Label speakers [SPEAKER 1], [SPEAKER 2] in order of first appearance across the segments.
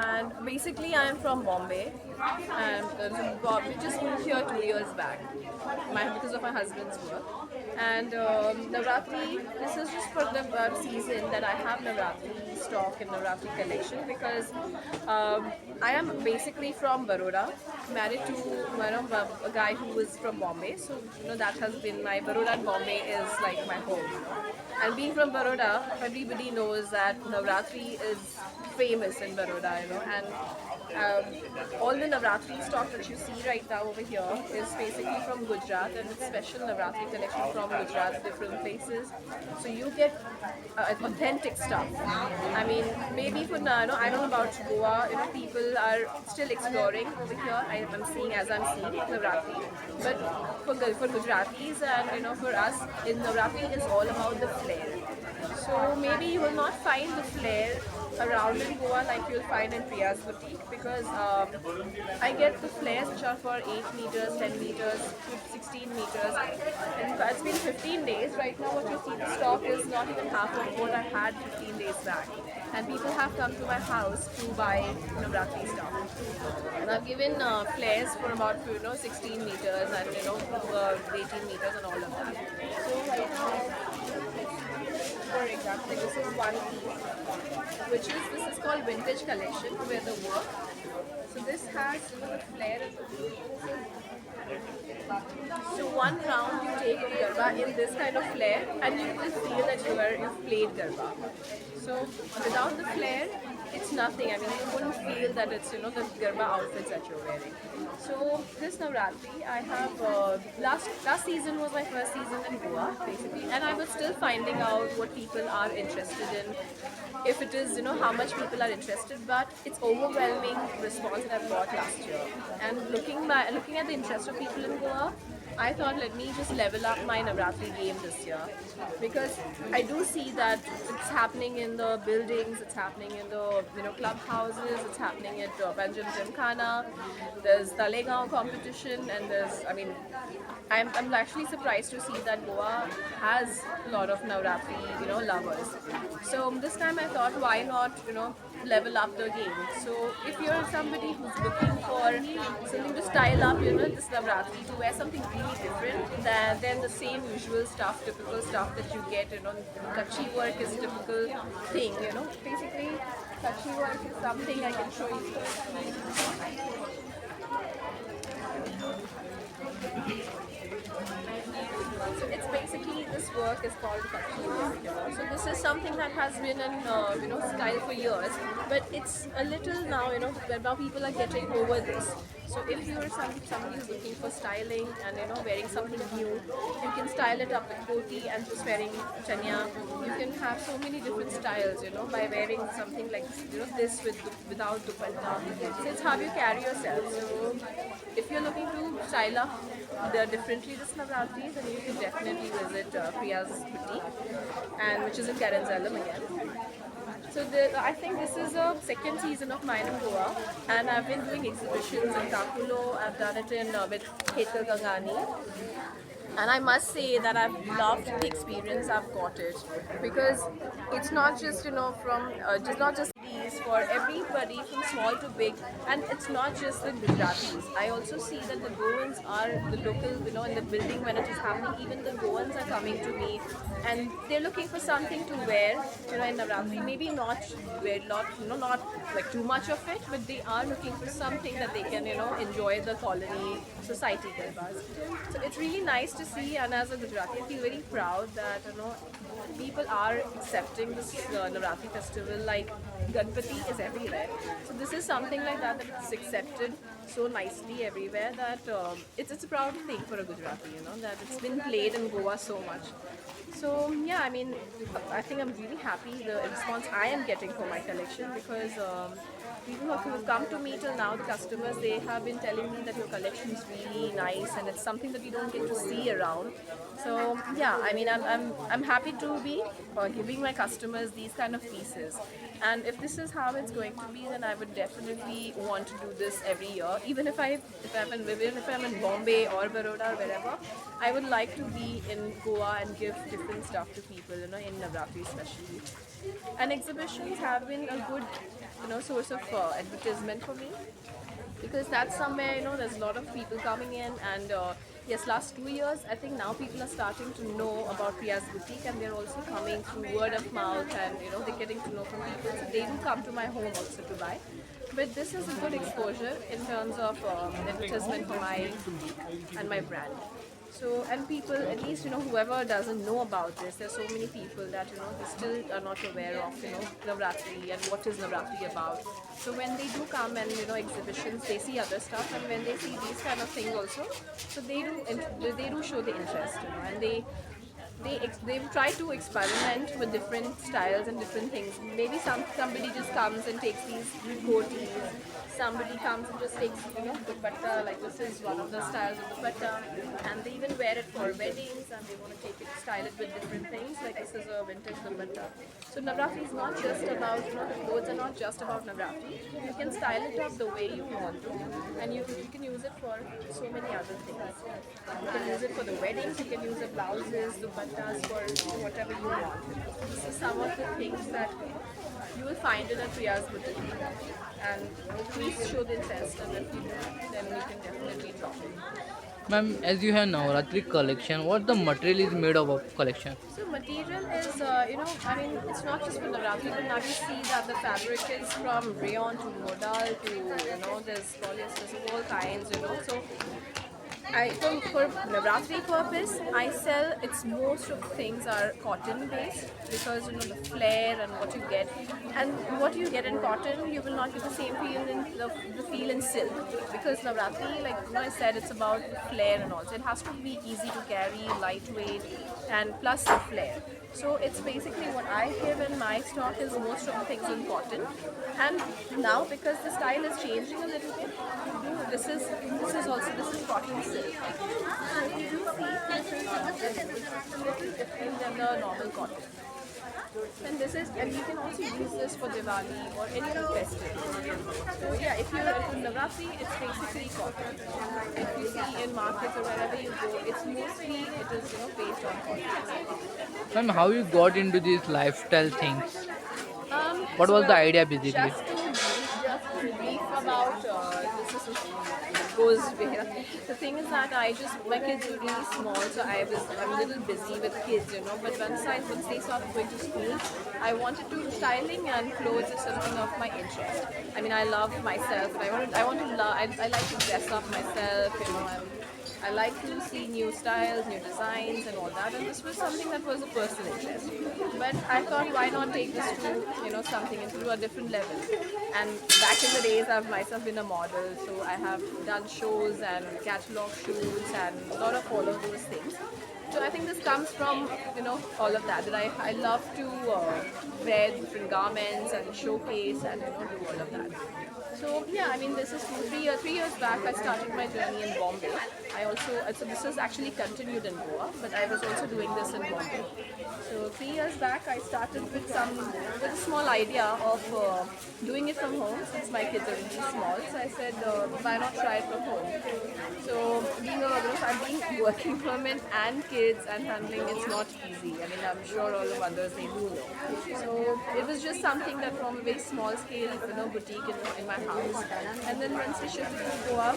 [SPEAKER 1] and basically I am from Bombay, and we just moved here 2 years back, because of my husband's work. And Navratri, this is just for the season that I have Navratri stock and Navratri collection, because I am basically from Baroda, married to a guy who is from Bombay. So that has been my Baroda and Bombay is like my home. And being from Baroda, everybody knows that Navratri is famous in Baroda, and all the Navratri stock that you see right now over here is basically from Gujarat, and it's special Navratri collection from Gujarat, different places. So you get authentic stuff. I mean, maybe for now, I know about Goa, people are still exploring over here. I'm seeing as I'm seeing Navratri, but for Gujaratis and for us, in Navratri is all about the flair. So maybe you will not find the flair around in Goa like you'll find in Priya's boutique, because I get the flares which are for 8 meters, 10 meters, 16 meters, and it's been 15 days. Right now what you see the stock is not even half of what I had 15 days back, and people have come to my house to buy Navratri stock. And I've given flares for about 16 meters and 18 meters and all of that. So right now, for example, this is one piece, this is called vintage collection, where the work. So this has the flair and the. So one round you take of Garba in this kind of flair, and you will feel that you've played Garba. So without the flair, it's nothing. I mean, you wouldn't feel that it's the Garba outfits that you're wearing. So this Navratri, I have last season was my first season in Goa, basically, and I was still finding out what people are interested in. If it is, how much people are interested, but it's overwhelming response that I've got last year. And looking at the interest of people in Goa, I thought let me just level up my Navratri game this year, because I do see that it's happening in the buildings, it's happening in the clubhouses, it's happening at Panjim Gymkhana. There's Talegaon competition, and I'm actually surprised to see that Goa has a lot of Navratri lovers. So this time I thought, why not level up the game? So if you're somebody who's looking for something to style up this Navratri, to wear something really different than the same usual stuff, typical stuff that you get, Kachi work is typical thing, basically Kachi work is something I can show you. So it's basically, this work is called Kachi work. So this is something that has been in style for years, but it's a little now now people are getting over this. So if you're somebody who's looking for styling and wearing something new, you can style it up with koti and just wearing chanya. You can have so many different styles by wearing something like this without dupatta. So it's how you carry yourself. So if you're looking to style up differently this Navratri, then you can definitely visit Priya's boutique, and which is in Karanzalam again. So I think this is a second season of mine in Goa, and I've been doing exhibitions in Kakulo. I've done it in with Khetal Gangani. And I must say that I've loved the experience I've got it, because it's not just from just not just these, for everybody from small to big, and it's not just the Gujaratis. I also see that the Goans are the local, in the building when it is happening. Even the Goans are coming to me, and they're looking for something to wear, in Navratri. Maybe not wear not like too much of it, but they are looking for something that they can, enjoy the colony society garbas. So it's really nice to see, and as a Gujarati, I feel very proud that people are accepting this Navratri festival. Like Ganpati is everywhere, so this is something like that it's accepted so nicely everywhere that it's a proud thing for a Gujarati, that it's been played in Goa so much. So yeah, I mean, I think I'm really happy the response I am getting for my collection, because people who have come to me till now, the customers, they have been telling me that your collection is really nice and it's something that we don't get to see around. So yeah, I mean, I'm happy to be giving my customers these kind of pieces. And if this is how it's going to be, then I would definitely want to do this every year. Even if I'm in Bombay or Baroda or wherever, I would like to be in Goa and give different stuff to people, in Navratri especially. And exhibitions have been a good, source of advertisement for me, because that's somewhere, there's a lot of people coming in. And yes, last 2 years I think now people are starting to know about Priya's boutique, and they're also coming through word of mouth, and they're getting to know from people, so they do come to my home also to buy. But this is a good exposure in terms of advertisement for my boutique and my brand. So, and people, at least, whoever doesn't know about this, there's so many people that, they still are not aware of, Navratri and what is Navratri about. So when they do come and, exhibitions, they see other stuff, and when they see these kind of things also, so they do show the interest, and they try to experiment with different styles and different things. Maybe somebody just comes and takes these coatis. Somebody comes and just takes dupatta, like this is one of the styles of dupatta, and they even wear it for weddings, and they want to take it, style it with different things. Like this is a vintage dupatta. So Navratri is not just about the clothes are not just about Navratri. You can style it up the way you want to, and you can use it for so many other things. You can use it for the weddings. You can use the blouses, dupattas for whatever you want. This is some of the things that you will find in a Priya's boutique, and please show the interest, and if you do, then you can definitely drop in.
[SPEAKER 2] Ma'am, as you have Navratri collection, what the material is made of collection?
[SPEAKER 1] So material is, it's not just for Navratri, but now you see that the fabric is from rayon to modal to, there's polyester, so all kinds, So for Navratri purpose, I sell, it's most of the things are cotton based, because the flare and what you get, and what you get in cotton, you will not get the same feel in the feel in silk, because Navratri, like I said, it's about flare and all, so it has to be easy to carry, lightweight, and plus the flare. So it's basically what I give in my stock is most of the things in cotton. And now, because the style is changing a little bit, this is cotton silk. So if you do see, this is a little different than the normal cotton. And you can also use this for Diwali or any festival. So yeah, if you're into Navratri, it's basically cotton. If you see in markets or wherever you go, it's mostly based on cotton.
[SPEAKER 2] Ma'am, how you got into these lifestyle things? What
[SPEAKER 1] So
[SPEAKER 2] was the idea basically?
[SPEAKER 1] just to brief about goes where. The thing is that my kids were really small, so I'm a little busy with kids, But once they started going to school, I wanted to styling and clothes is something of my interest. I mean, I love myself, and I like to dress up myself, I like to see new styles, new designs, and all that. And this was something that was a personal interest. But I thought, why not take this to something into a different level? And back in the days, I've myself been a model, so I have done shows and catalog shoots and a lot of all of those things. So I think this comes from all of that. That I love to wear different garments and showcase and do all of that. So yeah, I mean, this is 3 years back. I started my journey in Bombay. So this was actually continued in Goa, but I was also doing this in Bombay. So 3 years back, I started with a small idea of doing it from home, since my kids are really small. So I said, why not try it from home? So I've been working women and kids and handling, it's not easy. I mean, I'm sure all of others, they do know. So it was just something that from a very small scale, boutique in my house. And then once we shifted to Goa,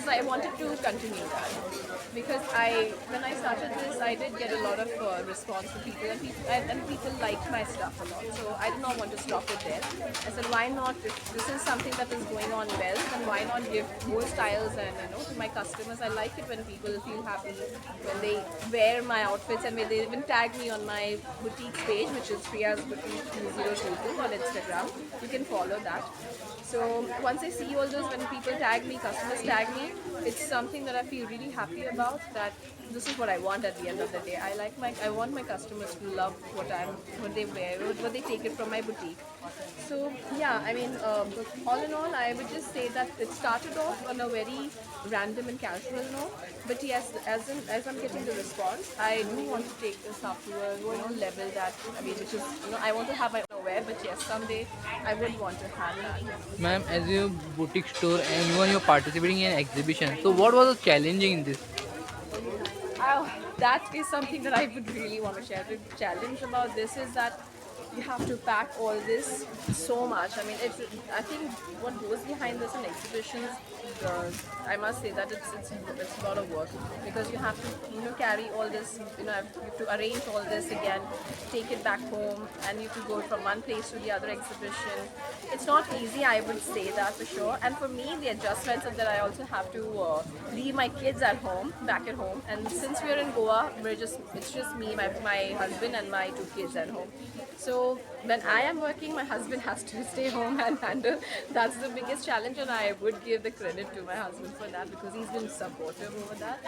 [SPEAKER 1] I wanted to continue that, because when I started this, I did get a lot of response from people, and people liked my stuff a lot. So I did not want to stop it there. I said, why not? If this is something that is going on well, then why not give more styles and to my customers? I like it when people feel happy when they wear my outfits, and when they even tag me on my boutique page, which is Priya's Boutique 2022 on Instagram. You can follow that. So once I see all those, when people tag me, customers tag me, it's something that I feel really happy about, that this is what I want at the end of the day. I want my customers to love what they wear, what they take it from my boutique. So yeah, I mean, all in all, I would just say that it started off on a very random and casual note. But yes, as I'm getting the response, I do want to take this up to a level that, I mean, which is, I want to have my own nowhere. But yes, someday I would want to have that.
[SPEAKER 2] Ma'am, as your boutique store and even you're participating in exhibition, so what was the challenging in this?
[SPEAKER 1] Oh, that is something that I would really want to share. The challenge about this is that you have to pack all this so much. I mean, I think what goes behind this in exhibitions, uh, I must say that it's a lot of work because you have to carry all this. You have to arrange all this again, take it back home, and you have to go from one place to the other exhibition. It's not easy, I would say that for sure. And for me, the adjustments is that I also have to leave my kids at home, back at home. And since we're in Goa, it's just me, my husband, and my two kids at home. So when I am working, my husband has to stay home and handle. That's the biggest challenge, and I would give the credit to my husband for that because he's been supportive over that.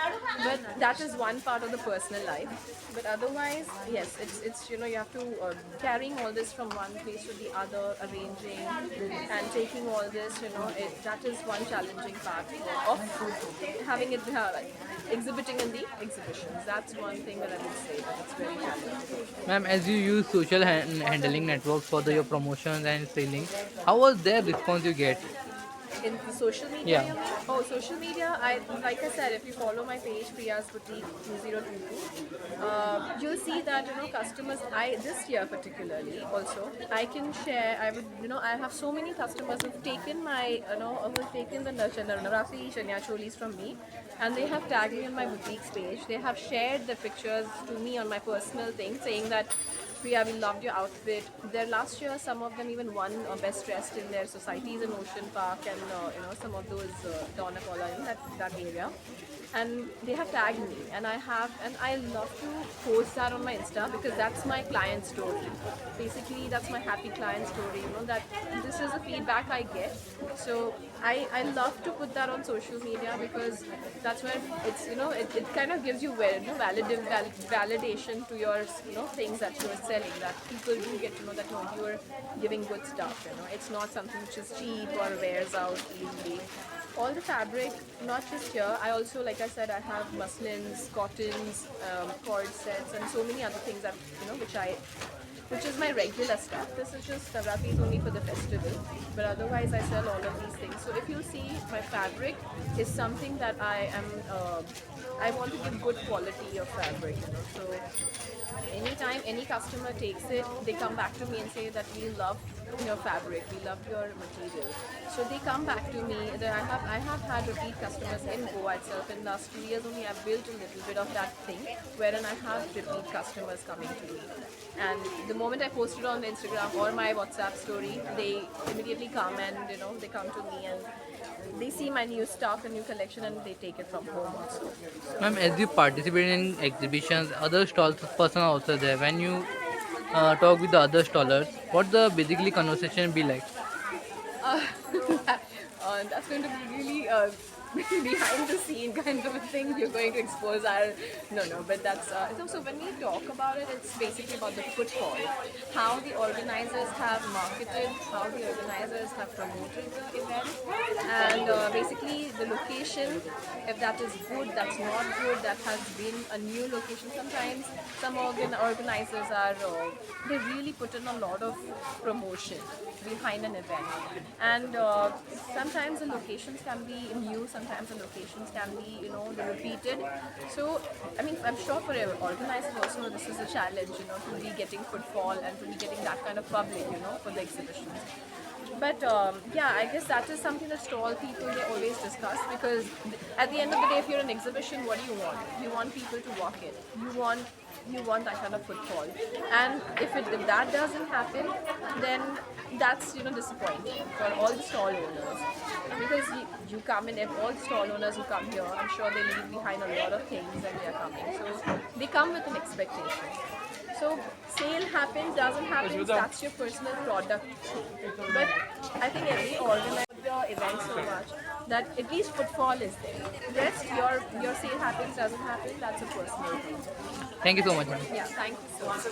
[SPEAKER 1] But that is one part of the personal life. But otherwise, yes, it's you have to carrying all this from one place to the other, arranging and taking all this. That is one challenging part of having it exhibiting in the exhibitions. That's one thing that I would say that it's very challenging.
[SPEAKER 2] Ma'am, as you use social handling networks for your promotions and selling, how was their response you get?
[SPEAKER 1] In the social media,
[SPEAKER 2] Yeah.
[SPEAKER 1] you mean? Oh, social media, like I said, if you follow my page, Priya's Boutique 2022, you'll see that, customers, this year particularly also, I can share, I have so many customers who've taken who've taken the Navratri Chanya Cholis from me, and they have tagged me on my boutiques page. They have shared the pictures to me on my personal thing, saying that Priya, we loved your outfit. There last year, some of them even won best dressed in their societies in Ocean Park and some of those Donacola in that area. And they have tagged me, and I love to post that on my Insta because that's my client story. Basically, that's my happy client story. That this is the feedback I get. So I love to put that on social media because that's where it's it kind of gives you validation to your things that you're selling, that people do get to know that no, you're giving good stuff. It's not something which is cheap or wears out easily. All the fabric, not just here, I also, like I said, I have muslins, cottons, cord sets, and so many other things that which is my regular stuff. This is just Navratri is only for the festival, but otherwise I sell all of these things. So if you see, my fabric is something that I want to give good quality of fabric. So anytime any customer takes it, they come back to me and say that we love your fabric, we love your material. So they come back to me. I have had repeat customers in Goa itself. In the last 2 years only, I've built a little bit of that thing, wherein I have repeat customers coming to me. And the moment I post it on Instagram or my WhatsApp story, they immediately come and they come to me and they see my new stock, a new collection, and they take it from home also.
[SPEAKER 2] Ma'am, as you participate in exhibitions, other stalls person are also there. When you talk with the other stallers, what the basically conversation be like?
[SPEAKER 1] uh, that's going to be really behind the scene kind of a thing. You're going to expose our no, but that's so when we talk about it, it's basically about the footfall, how the organizers have marketed, how the organizers have promoted the event, and basically the location, if that is good, that's not good, that has been a new location. Sometimes some organizers are they really put in a lot of promotion behind an event, and sometimes the locations can be new, sometimes the locations can be they're repeated. So I mean, I'm sure for organizers also this is a challenge, to be getting footfall and to be getting that kind of public, for the exhibitions. But yeah, I guess that is something that stall people, they always discuss, because at the end of the day, if you're an exhibition, what do you want? You want people to walk in. You want that kind of footfall. And if that doesn't happen, then that's disappointing for all the stall owners, because you come in, if all the stall owners who come here, I'm sure they leave behind a lot of things when they are coming. So they come with an expectation. So sale happens, doesn't happen, that's your personal product thing. But I think every organizer the event so much that at least footfall is there. Rest, your sale happens, doesn't happen, that's a personal thing.
[SPEAKER 2] Thank you so much, ma'am.
[SPEAKER 1] Yeah, thank you so much.